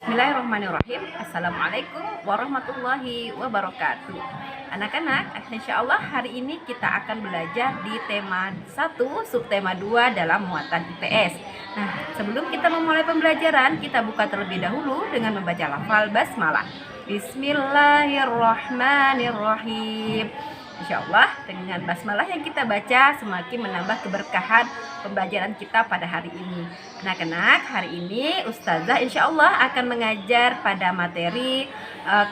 Bismillahirrahmanirrahim. Assalamualaikum warahmatullahi wabarakatuh. Anak-anak, insya Allah hari ini kita akan belajar di tema 1, subtema 2 dalam muatan IPS. Nah, sebelum kita memulai pembelajaran, kita buka terlebih dahulu dengan membaca lafal basmalah. Bismillahirrahmanirrahim. Insya Allah dengan basmalah yang kita baca semakin menambah keberkahan pembelajaran kita pada hari ini. Anak-anak, hari ini Ustazah insya Allah akan mengajar pada materi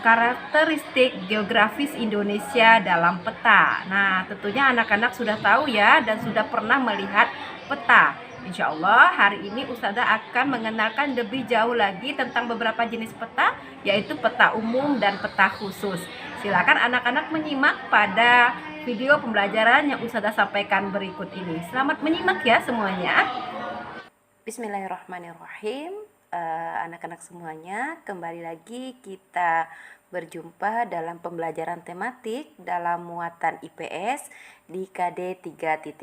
karakteristik geografis Indonesia dalam peta. Nah, tentunya anak-anak sudah tahu ya dan sudah pernah melihat peta. Insya Allah hari ini Ustazah akan mengenalkan lebih jauh lagi tentang beberapa jenis peta, yaitu peta umum dan peta khusus. Silakan anak-anak menyimak pada video pembelajaran yang Ustazah sampaikan berikut ini. Selamat menyimak ya semuanya. Bismillahirrahmanirrahim. Anak-anak semuanya, kembali lagi kita berjumpa dalam pembelajaran tematik dalam muatan IPS di KD 3.1.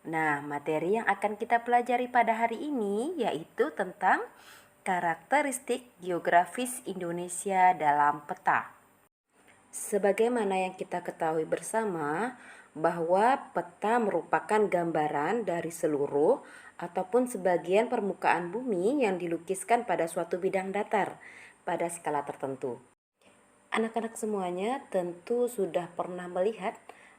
Nah, materi yang akan kita pelajari pada hari ini yaitu tentang karakteristik geografis Indonesia dalam peta. Sebagaimana yang kita ketahui bersama bahwa peta merupakan gambaran dari seluruh ataupun sebagian permukaan bumi yang dilukiskan pada suatu bidang datar pada skala tertentu. Anak-anak semuanya tentu sudah pernah melihat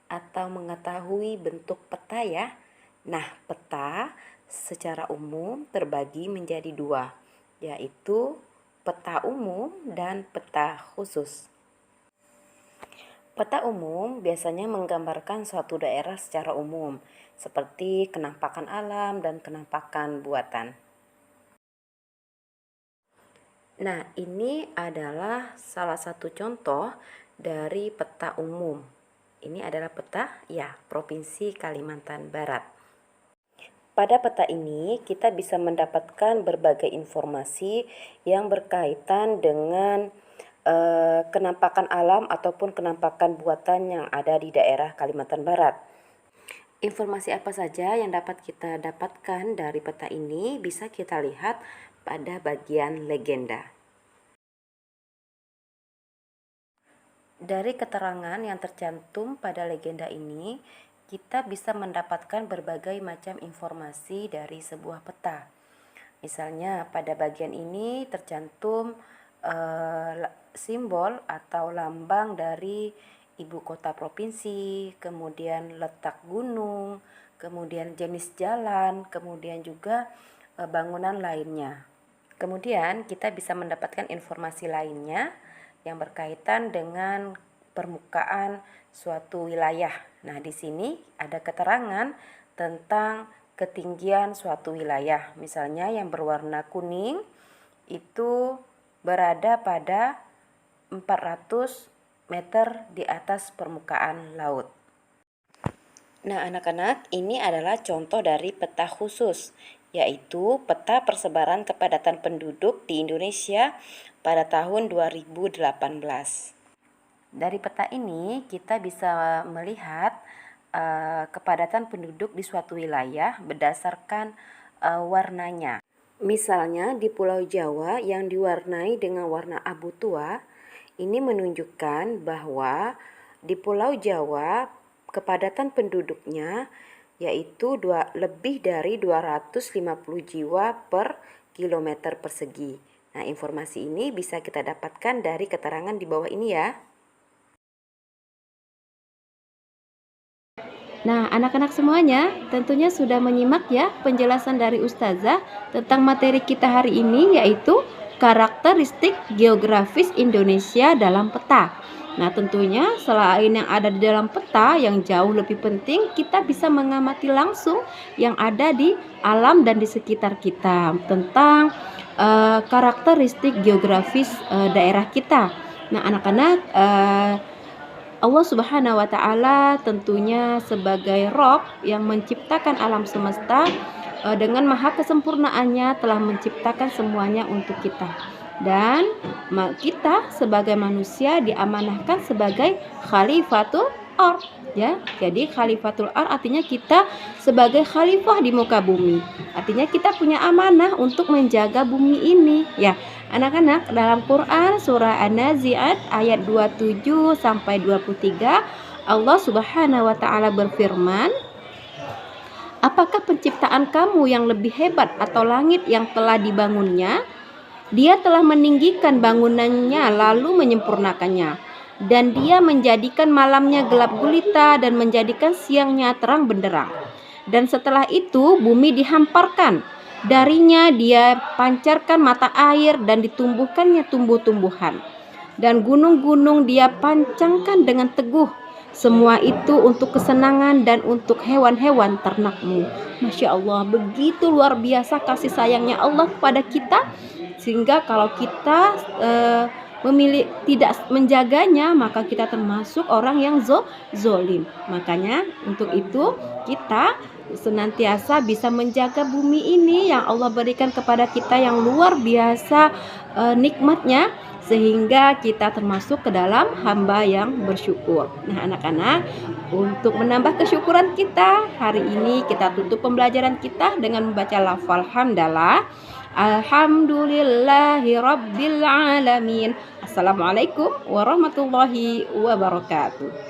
atau mengetahui bentuk peta ya. Nah, peta secara umum terbagi menjadi dua, yaitu peta umum dan peta khusus. Peta umum biasanya menggambarkan suatu daerah secara umum, seperti kenampakan alam dan kenampakan buatan. Nah, ini adalah salah satu contoh dari peta umum. Ini adalah peta Provinsi Kalimantan Barat. Pada peta ini kita bisa mendapatkan berbagai informasi yang berkaitan dengan kenampakan alam ataupun kenampakan buatan yang ada di daerah Kalimantan Barat. Informasi apa saja yang dapat kita dapatkan dari peta ini bisa kita lihat pada bagian legenda. Dari keterangan yang tercantum pada legenda ini, kita bisa mendapatkan berbagai macam informasi dari sebuah peta. Misalnya pada bagian ini tercantum simbol atau lambang dari ibu kota provinsi, kemudian letak gunung, kemudian jenis jalan, kemudian juga bangunan lainnya. Kemudian kita bisa mendapatkan informasi lainnya yang berkaitan dengan permukaan suatu wilayah. Nah, di sini ada keterangan tentang ketinggian suatu wilayah. Misalnya yang berwarna kuning itu berada pada 400 meter di atas permukaan laut. Nah, anak-anak, ini adalah contoh dari peta khusus, yaitu peta persebaran kepadatan penduduk di Indonesia pada tahun 2018. Dari peta ini kita bisa melihat kepadatan penduduk di suatu wilayah berdasarkan warnanya. Misalnya di Pulau Jawa yang diwarnai dengan warna abu tua, ini menunjukkan bahwa di Pulau Jawa kepadatan penduduknya yaitu lebih dari 250 jiwa per kilometer persegi. Nah, informasi ini bisa kita dapatkan dari keterangan di bawah ini ya. Nah, anak-anak semuanya tentunya sudah menyimak ya penjelasan dari Ustazah tentang materi kita hari ini, yaitu karakteristik geografis Indonesia dalam peta. Nah, tentunya selain yang ada di dalam peta, yang jauh lebih penting kita bisa mengamati langsung yang ada di alam dan di sekitar kita tentang karakteristik geografis daerah kita. Nah, anak-anak, Allah Subhanahu wa Ta'ala tentunya sebagai Rob yang menciptakan alam semesta, dengan maha kesempurnaannya telah menciptakan semuanya untuk kita. Dan kita sebagai manusia diamanahkan sebagai khalifatul ard ya. Jadi khalifatul ard artinya kita sebagai khalifah di muka bumi. Artinya kita punya amanah untuk menjaga bumi ini ya. Anak-anak, dalam Quran surah An-Nazi'at ayat 27 sampai 23 Allah Subhanahu wa taala berfirman, apakah penciptaan kamu yang lebih hebat atau langit yang telah dibangunnya? Dia telah meninggikan bangunannya lalu menyempurnakannya. Dan dia menjadikan malamnya gelap gulita dan menjadikan siangnya terang benderang. Dan setelah itu bumi dihamparkan. Darinya dia pancarkan mata air dan ditumbuhkannya tumbuh-tumbuhan. Dan gunung-gunung dia pancangkan dengan teguh. Semua itu untuk kesenangan dan untuk hewan-hewan ternakmu. Masya Allah, begitu luar biasa kasih sayangnya Allah kepada kita. Sehingga kalau kita memilih tidak menjaganya, maka kita termasuk orang yang zolim. Makanya untuk itu kita senantiasa bisa menjaga bumi ini yang Allah berikan kepada kita yang luar biasa nikmatnya, sehingga kita termasuk ke dalam hamba yang bersyukur. Nah anak-anak, untuk menambah kesyukuran kita, hari ini kita tutup pembelajaran kita dengan membaca lafal hamdalah. Alhamdulillahi Rabbil Alamin. Assalamualaikum warahmatullahi wabarakatuh.